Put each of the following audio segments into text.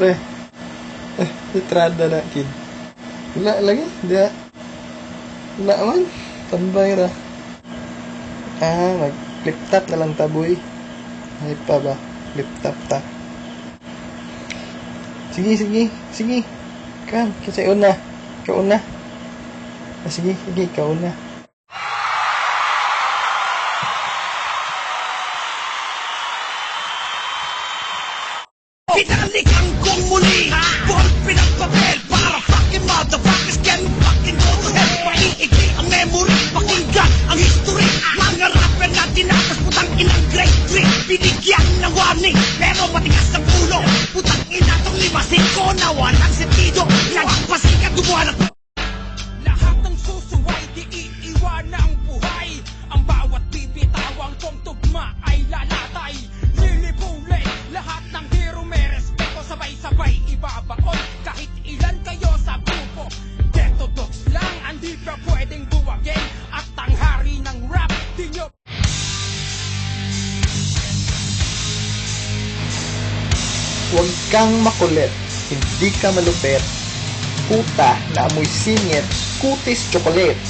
pre. Litrada na, kid. Wala lagi, dia. Wala man, tambay ra. Mag-flip top na lang taboy. Ay pa ba? Flip top ta. Sige. Kan, kasi una. Kauna. Sige, kauna. Pinalikan kong muli Ball pinagpapel para fucking motherfuckers can fucking go to hell. Maiikli ang memory, pakinggan ang history. Mga rapper na tinatas, putang inang grade 3. Binigyan ng warning, pero matigas ang ulo. Putang ina tong limasin ko na walang sentido. Nagpasikat gumawa ng lahat ng susuway, di iiwan ang buhay. Ang bawat bibitawang kong tugma ay lalatay. Lilipulay, lahat ng hero may respeto. Sabay-sabay ibabaon kahit ilan kayo sa grupo. Ghetto dogs lang ang di pa pwedeng buwagin. At ang hari ng rap, di nyo. Huwag kang makulit, hindi ka malupit. Puta na amoy singit, kutis chocolate.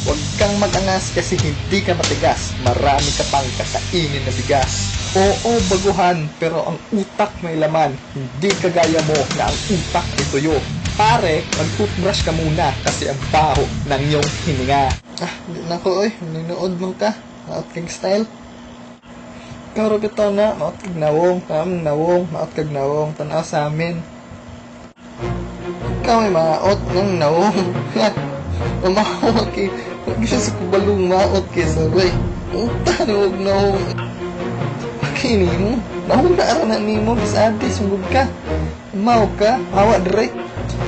Huwag kang mag-angas kasi hindi ka matigas. Marami ka pang kakainin na bigas. Oo, baguhan, pero ang utak may laman. Hindi kagaya mo na ang utak ay tuyo. Pare, mag-toothbrush ka muna kasi ang baho ng iyong hininga. Di na ko oy, nanonood mo ka. Maot kang style. Karo kita na, maot kag nawong. Maot kag nawong. Tanaw sa amin. Ikaw ay maot ng nawong. Maot kay, huwag siya sa kubalong maot kay sabay. Uta na huwag nawong. Pakini mo. Nawong na aranan ni mo. Bisadi, sunggup ka. Mau ka, awa direct.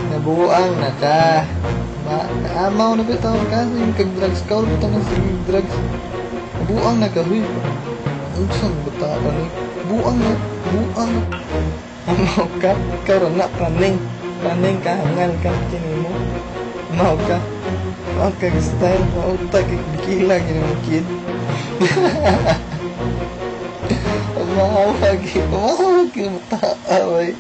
Nabuang na ka. Naamaw na bitaw ka. Yung kag-drugs ka. Ulit ang sige drugs. Nabuang na ka. Huy. Ang saan bata ka ni? Buang na. Amaw ka. Ikaw rin na praning. Praning ka. Hangal ka. Kini mo. Amaw ka. Amaw ka style. Mauta ka. Bikila gini mo kid. Amaw ka. Amaw ka. Mataaway.